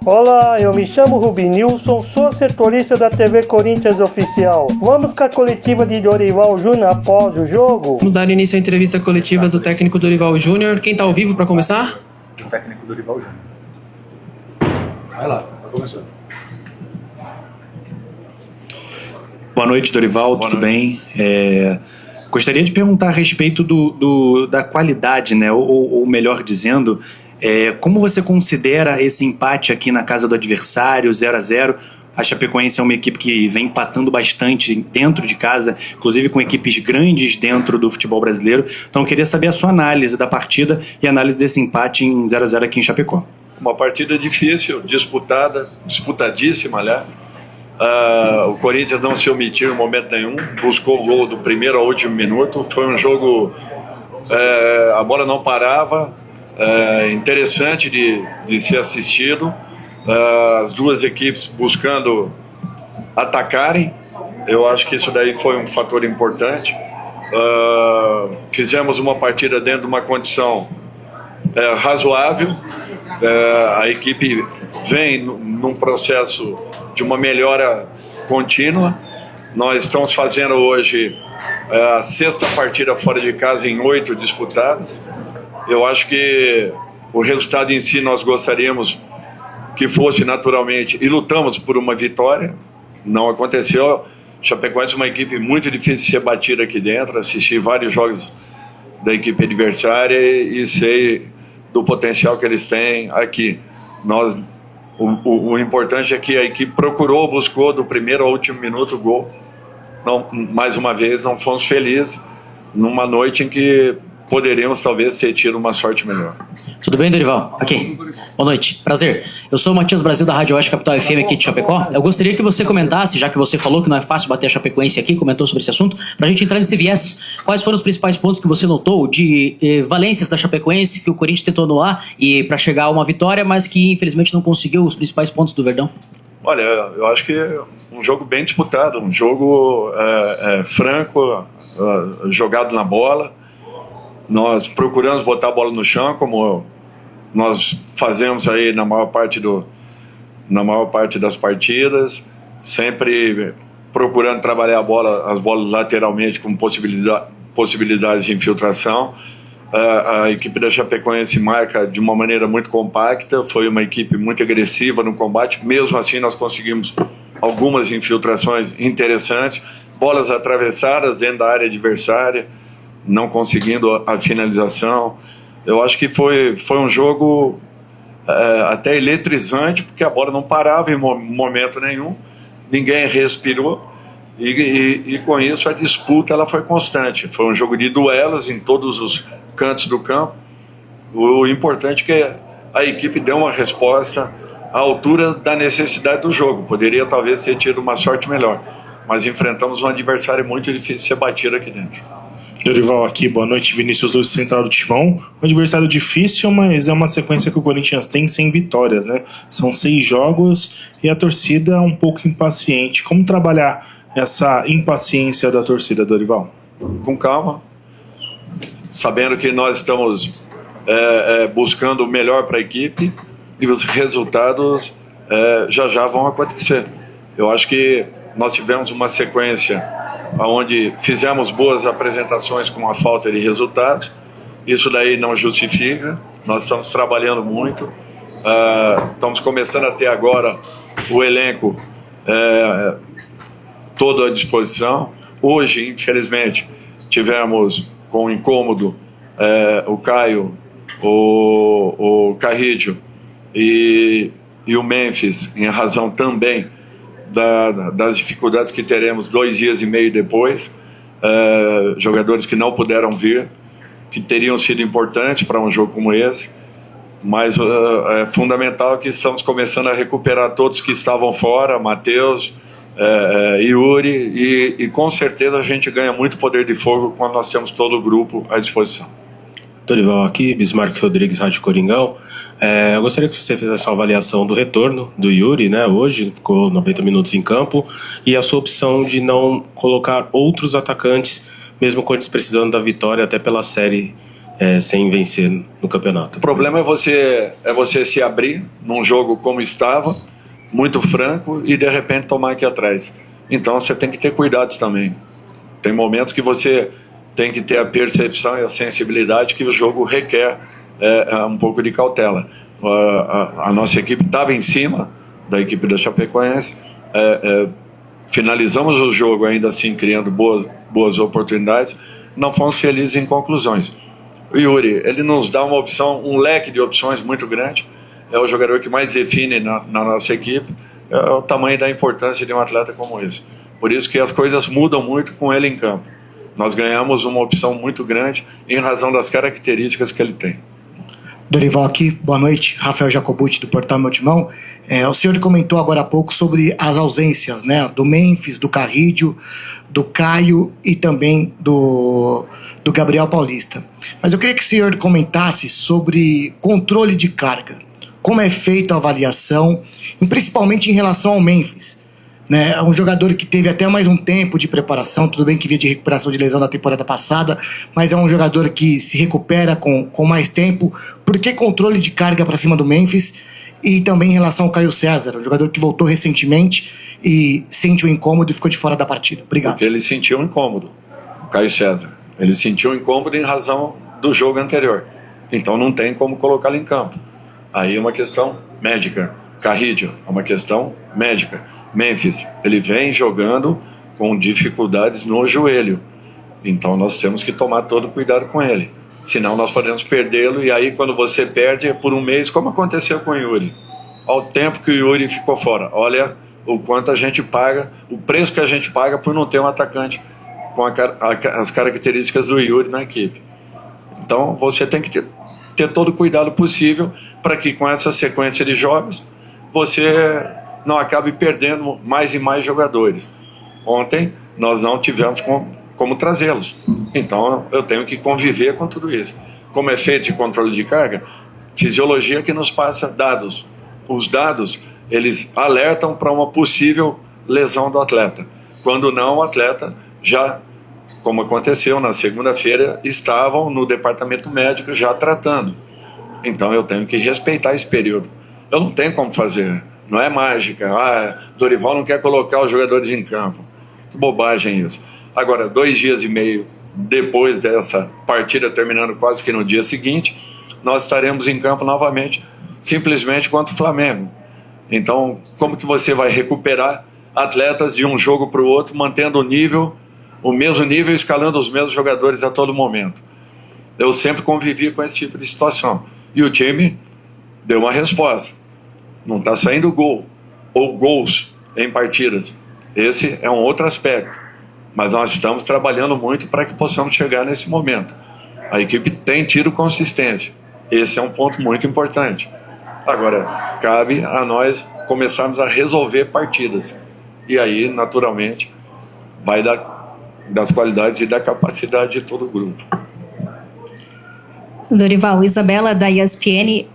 Olá, eu me chamo Rubinilson, sou setorista da TV Corinthians Oficial. Vamos com a coletiva de Dorival Júnior após o jogo? Vamos dar início à entrevista coletiva do técnico Dorival Júnior. Quem está ao vivo para começar? O técnico Dorival Júnior. Vai lá, vai começar. Boa noite, Dorival, tudo bem? Gostaria de perguntar a respeito da qualidade, né? Ou melhor dizendo, como você considera esse empate aqui na casa do adversário, 0-0? A Chapecoense é uma equipe que vem empatando bastante dentro de casa, inclusive com equipes grandes dentro do futebol brasileiro. Então eu queria saber a sua análise da partida e análise desse empate em 0-0 aqui em Chapecó. Uma partida difícil, disputada, disputadíssima, aliás. O Corinthians não se omitiu em momento nenhum, buscou o gol do primeiro ao último minuto. Foi um jogo, a bola não parava, interessante de ser assistido. As duas equipes buscando atacarem. Eu acho que isso daí foi um fator importante. Fizemos uma partida dentro de uma condição razoável. A equipe vem num processo de uma melhora contínua. Nós estamos fazendo hoje a sexta partida fora de casa em 8 disputadas. Eu acho que o resultado em si nós gostaríamos que fosse naturalmente, e lutamos por uma vitória. Não aconteceu. Chapecoense é uma equipe muito difícil de ser batida aqui dentro. Assisti vários jogos da equipe adversária e sei do potencial que eles têm aqui. O importante é que a equipe buscou do primeiro ao último minuto o gol. Não, mais uma vez, não fomos felizes numa noite em que poderíamos talvez ter tido uma sorte melhor. Tudo bem, Dorival? Aqui. Boa noite. Prazer. Eu sou o Matias Brasil da Rádio Oeste Capital FM aqui de Chapecó. Eu gostaria que você comentasse, já que você falou que não é fácil bater a Chapecoense aqui, comentou sobre esse assunto, pra gente entrar nesse viés. Quais foram os principais pontos que você notou de valências da Chapecoense que o Corinthians tentou anular e para chegar a uma vitória, mas que infelizmente não conseguiu os principais pontos do Verdão? Olha, eu acho que é um jogo bem disputado, um jogo franco, jogado na bola. Nós procuramos botar a bola no chão, como nós fazemos aí na maior parte das partidas, sempre procurando trabalhar as bolas lateralmente com possibilidades de infiltração. A equipe da Chapecoense marca de uma maneira muito compacta, foi uma equipe muito agressiva no combate. Mesmo assim, nós conseguimos algumas infiltrações interessantes, bolas atravessadas dentro da área adversária, não conseguindo a finalização. Eu acho que foi um jogo até eletrizante, porque a bola não parava em momento nenhum, ninguém respirou, e com isso a disputa ela foi constante. Foi um jogo de duelos em todos os cantos do campo. O importante é que a equipe deu uma resposta à altura da necessidade do jogo. Poderia talvez ter tido uma sorte melhor, mas enfrentamos um adversário muito difícil de ser batido aqui dentro. Dorival aqui, boa noite, Vinícius Lúcio, Central do Timão. Um adversário difícil, mas é uma sequência que o Corinthians tem sem vitórias, né? São 6 jogos e a torcida é um pouco impaciente. Como trabalhar essa impaciência da torcida, Dorival? Com calma, sabendo que nós estamos buscando o melhor para a equipe e os resultados já vão acontecer. Eu acho que nós tivemos uma sequência onde fizemos boas apresentações com a falta de resultados. Isso daí não justifica. Nós estamos trabalhando muito. Estamos começando a ter agora o elenco todo à disposição. Hoje, infelizmente, tivemos com incômodo o Caio, o Carrídio e o Memphis, em razão também das dificuldades que teremos 2 dias e meio depois. Jogadores que não puderam vir, que teriam sido importantes para um jogo como esse, mas é fundamental que estamos começando a recuperar todos que estavam fora, Matheus, Yuri, e com certeza a gente ganha muito poder de fogo quando nós temos todo o grupo à disposição. Dorival aqui, Bismarck Rodrigues, Rádio Coringão. Eu gostaria que você fizesse uma avaliação do retorno do Yuri, né? Hoje ficou 90 minutos em campo, e a sua opção de não colocar outros atacantes, mesmo com eles precisando da vitória, até pela série sem vencer no campeonato. O problema é você se abrir num jogo como estava, muito franco, e de repente tomar aqui atrás. Então você tem que ter cuidados também. Tem momentos que você tem que ter a percepção e a sensibilidade que o jogo requer um pouco de cautela. A nossa equipe estava em cima da equipe da Chapecoense, finalizamos o jogo ainda assim criando boas oportunidades, não fomos felizes em conclusões. O Yuri, ele nos dá uma opção, um leque de opções muito grande, é o jogador que mais define na nossa equipe, é o tamanho da importância de um atleta como esse. Por isso que as coisas mudam muito com ele em campo. Nós ganhamos uma opção muito grande em razão das características que ele tem. Dorival aqui, boa noite, Rafael Jacobucci do Portal Meu Timão. O senhor comentou agora há pouco sobre as ausências, né, do Memphis, do Carrídio, do Caio e também do Gabriel Paulista. Mas eu queria que o senhor comentasse sobre controle de carga, como é feita a avaliação, e principalmente em relação ao Memphis. Né, é um jogador que teve até mais um tempo de preparação, tudo bem que vinha de recuperação de lesão da temporada passada, mas é um jogador que se recupera com mais tempo. Por que controle de carga para cima do Memphis? E também em relação ao Caio César, um jogador que voltou recentemente e sente um incômodo e ficou de fora da partida. Obrigado. Porque ele sentiu um incômodo, o Caio César. Ele sentiu um incômodo em razão do jogo anterior. Então não tem como colocá-lo em campo. Aí é uma questão médica. Carrídio é uma questão médica. Memphis, ele vem jogando com dificuldades no joelho. Então nós temos que tomar todo cuidado com ele. Senão nós podemos perdê-lo, e aí quando você perde é por um mês, como aconteceu com o Yuri. Ao tempo que o Yuri ficou fora. Olha o quanto a gente paga, o preço que a gente paga por não ter um atacante com as características do Yuri na equipe. Então você tem que ter todo o cuidado possível para que com essa sequência de jogos você não acabe perdendo mais e mais jogadores. Ontem nós não tivemos como trazê-los. Então eu tenho que conviver com tudo isso. Como é feito esse controle de carga? Fisiologia que nos passa dados. Os dados, eles alertam para uma possível lesão do atleta. Quando não, o atleta já, como aconteceu na segunda-feira, estavam no departamento médico já tratando. Então eu tenho que respeitar esse período. Eu não tenho como fazer. Não é mágica. Dorival não quer colocar os jogadores em campo. Que bobagem isso. Agora, 2 dias e meio depois dessa partida, terminando quase que no dia seguinte, nós estaremos em campo novamente, simplesmente contra o Flamengo. Então, como que você vai recuperar atletas de um jogo para o outro, mantendo o mesmo nível, escalando os mesmos jogadores a todo momento? Eu sempre convivi com esse tipo de situação. E o time deu uma resposta. Não está saindo gol ou gols em partidas. Esse é um outro aspecto. Mas nós estamos trabalhando muito para que possamos chegar nesse momento. A equipe tem tido consistência. Esse é um ponto muito importante. Agora, cabe a nós começarmos a resolver partidas. E aí, naturalmente, vai das qualidades e da capacidade de todo o grupo. Dorival, Isabela da ESPN,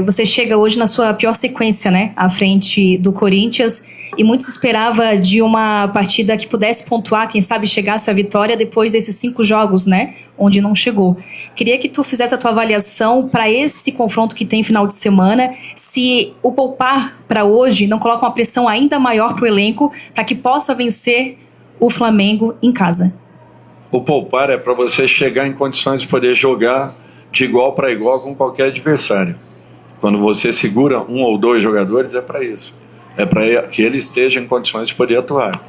você chega hoje na sua pior sequência, né? À frente do Corinthians. E muito se esperava de uma partida que pudesse pontuar, quem sabe chegasse à vitória depois desses 5 jogos, né? Onde não chegou. Queria que tu fizesse a tua avaliação para esse confronto que tem final de semana, se o poupar para hoje não coloca uma pressão ainda maior para o elenco para que possa vencer o Flamengo em casa. O poupar é para você chegar em condições de poder jogar de igual para igual com qualquer adversário. Quando você segura 1 ou 2 jogadores, é para isso. É para que ele esteja em condições de poder atuar.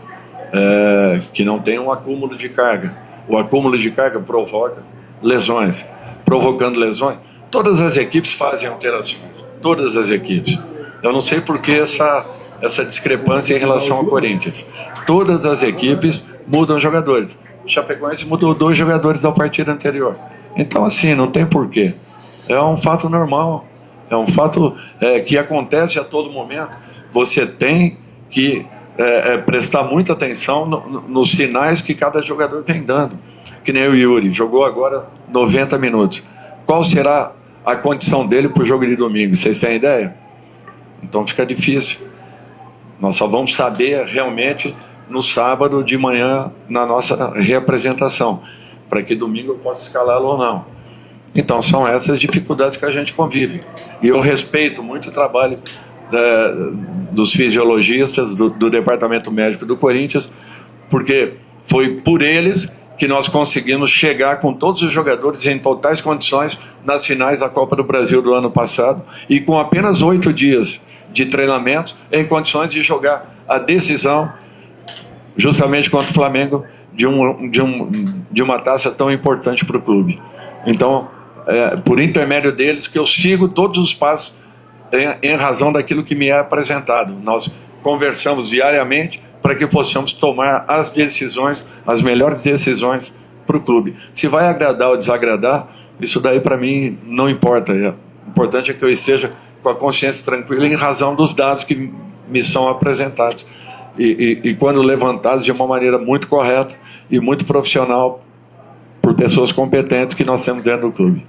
Que não tenha um acúmulo de carga. O acúmulo de carga provoca lesões. Provocando lesões, todas as equipes fazem alterações. Todas as equipes. Eu não sei por que essa discrepância em relação ao Corinthians. Todas as equipes mudam jogadores. O Chapecoense mudou 2 jogadores da partida anterior. Então, assim, não tem porquê. É um fato normal. É um fato que acontece a todo momento. Você tem que prestar muita atenção nos sinais que cada jogador vem dando. Que nem o Yuri, jogou agora 90 minutos. Qual será a condição dele para o jogo de domingo? Vocês têm ideia? Então fica difícil. Nós só vamos saber realmente no sábado de manhã, na nossa reapresentação, para que domingo eu possa escalá-lo ou não. Então, são essas dificuldades que a gente convive. E eu respeito muito o trabalho dos fisiologistas, do departamento médico do Corinthians, porque foi por eles que nós conseguimos chegar com todos os jogadores em totais condições nas finais da Copa do Brasil do ano passado e com apenas 8 dias de treinamento em condições de jogar a decisão justamente contra o Flamengo de uma taça tão importante para o clube. Então, por intermédio deles que eu sigo todos os passos em razão daquilo que me é apresentado. Nós conversamos diariamente para que possamos tomar as decisões, as melhores decisões para o clube. Se vai agradar ou desagradar, isso daí para mim não importa. O importante é que eu esteja com a consciência tranquila em razão dos dados que me são apresentados e quando levantados de uma maneira muito correta e muito profissional por pessoas competentes que nós temos dentro do clube.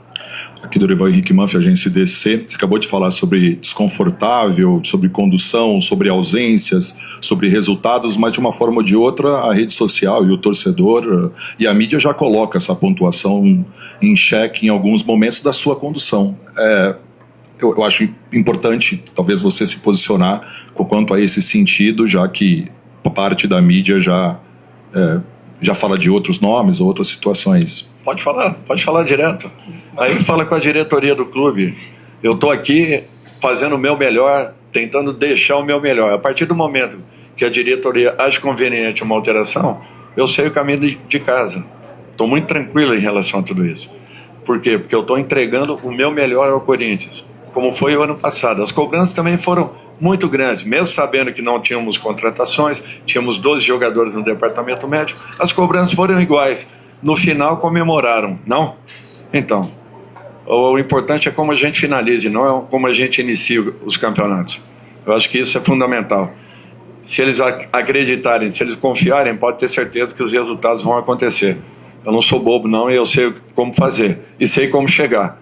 Aqui do Dorival Henrique Manfre, agência DC. Você acabou de falar sobre desconfortável, sobre condução, sobre ausências, sobre resultados, mas de uma forma ou de outra a rede social e o torcedor e a mídia já coloca essa pontuação em xeque em alguns momentos da sua condução. Eu acho importante talvez você se posicionar quanto a esse sentido, já que parte da mídia já fala de outros nomes ou outras situações. Pode falar direto. Aí fala com a diretoria do clube. Eu estou aqui fazendo o meu melhor, tentando deixar o meu melhor. A partir do momento que a diretoria acha conveniente uma alteração, eu sei o caminho de casa. Estou muito tranquilo em relação a tudo isso. Por quê? Porque eu estou entregando o meu melhor ao Corinthians, como foi o ano passado. As cobranças também foram muito grandes, mesmo sabendo que não tínhamos contratações, tínhamos 12 jogadores no departamento médico, as cobranças foram iguais. No final comemoraram, não? Então, o importante é como a gente finalize, não é como a gente inicia os campeonatos. Eu acho que isso é fundamental. Se eles acreditarem, se eles confiarem, pode ter certeza que os resultados vão acontecer. Eu não sou bobo não, e eu sei como fazer. E sei como chegar.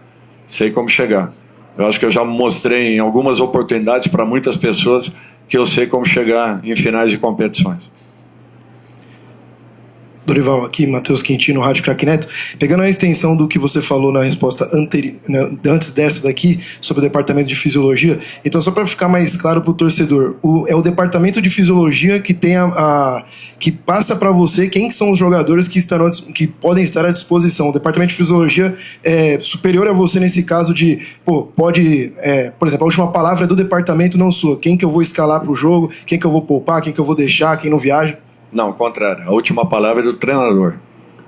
Eu acho que eu já mostrei em algumas oportunidades para muitas pessoas que eu sei como chegar em finais de competições. Dorival, aqui, Matheus Quintino, Rádio Craque Neto. Pegando a extensão do que você falou na resposta antes dessa daqui, sobre o departamento de fisiologia, então só para ficar mais claro para o torcedor, é o departamento de fisiologia que tem que passa para você quem são os jogadores que podem estar à disposição. O departamento de fisiologia é superior a você nesse caso de, por exemplo, a última palavra é do departamento, não sua. Quem que eu vou escalar para o jogo, quem que eu vou poupar, quem que eu vou deixar, quem não viaja. Não, ao contrário. A última palavra é do treinador.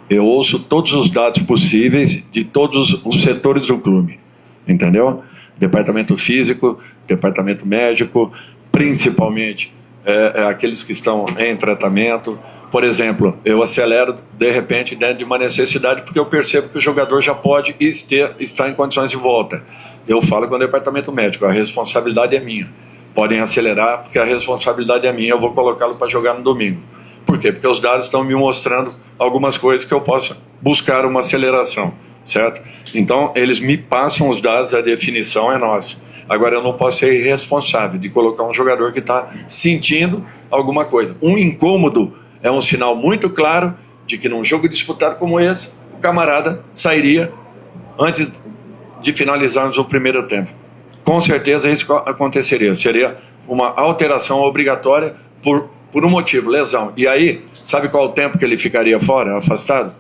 Eu ouço todos os dados possíveis de todos os setores do clube. Entendeu? Departamento físico, departamento médico, principalmente aqueles que estão em tratamento. Por exemplo, eu acelero, de repente, dentro de uma necessidade, porque eu percebo que o jogador já pode estar em condições de volta. Eu falo com o departamento médico, a responsabilidade é minha. Podem acelerar, porque a responsabilidade é minha, eu vou colocá-lo para jogar no domingo. Por quê? Porque os dados estão me mostrando algumas coisas que eu possa buscar uma aceleração, certo? Então, eles me passam os dados, a definição é nossa. Agora, eu não posso ser irresponsável de colocar um jogador que está sentindo alguma coisa. Um incômodo é um sinal muito claro de que num jogo disputado como esse, o camarada sairia antes de finalizarmos o primeiro tempo. Com certeza isso aconteceria. Seria uma alteração obrigatória por um motivo, lesão. E aí, sabe qual o tempo que ele ficaria fora, afastado?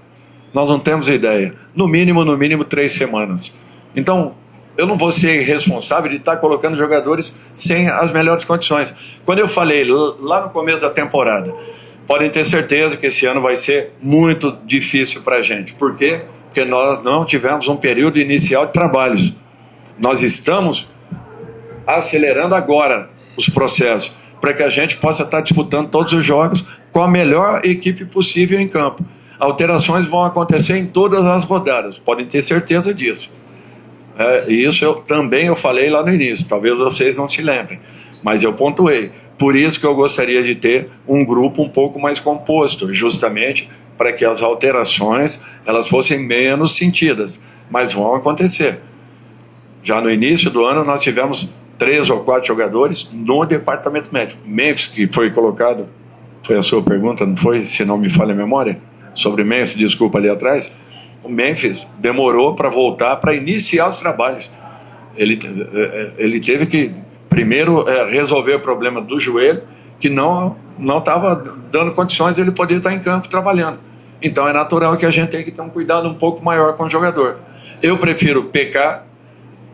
Nós não temos ideia. No mínimo 3 semanas. Então, eu não vou ser responsável de estar colocando jogadores sem as melhores condições. Quando eu falei lá no começo da temporada, podem ter certeza que esse ano vai ser muito difícil para a gente. Por quê? Porque nós não tivemos um período inicial de trabalhos. Nós estamos acelerando agora os processos para que a gente possa estar disputando todos os jogos com a melhor equipe possível em campo. Alterações vão acontecer em todas as rodadas, podem ter certeza disso. E isso eu falei lá no início, talvez vocês não se lembrem, mas eu pontuei. Por isso que eu gostaria de ter um grupo um pouco mais composto, justamente para que as alterações elas fossem menos sentidas, mas vão acontecer. Já no início do ano nós tivemos 3 ou 4 jogadores no departamento médico. Memphis, que foi colocado, foi a sua pergunta, não foi? Se não me falha a memória, sobre Memphis, desculpa, ali atrás. O Memphis demorou para voltar, para iniciar os trabalhos. Ele teve que primeiro resolver o problema do joelho, que não estava dando condições de ele poder estar em campo trabalhando. Então é natural que a gente tenha que ter um cuidado um pouco maior com o jogador. Eu prefiro pecar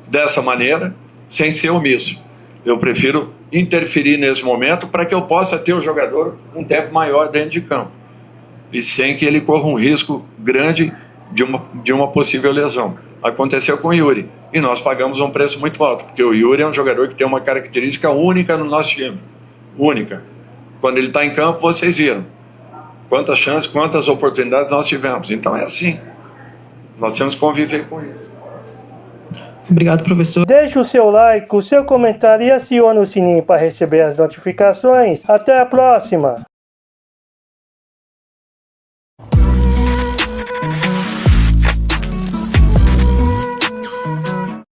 dessa maneira, sem ser omisso. Eu prefiro interferir nesse momento para que eu possa ter o jogador um tempo maior dentro de campo. E sem que ele corra um risco grande de uma possível lesão. Aconteceu com o Yuri. E nós pagamos um preço muito alto, porque o Yuri é um jogador que tem uma característica única no nosso time. Única. Quando ele está em campo, vocês viram quantas chances, quantas oportunidades nós tivemos. Então é assim. Nós temos que conviver com isso. Obrigado, professor. Deixe o seu like, o seu comentário e acione o sininho para receber as notificações. Até a próxima!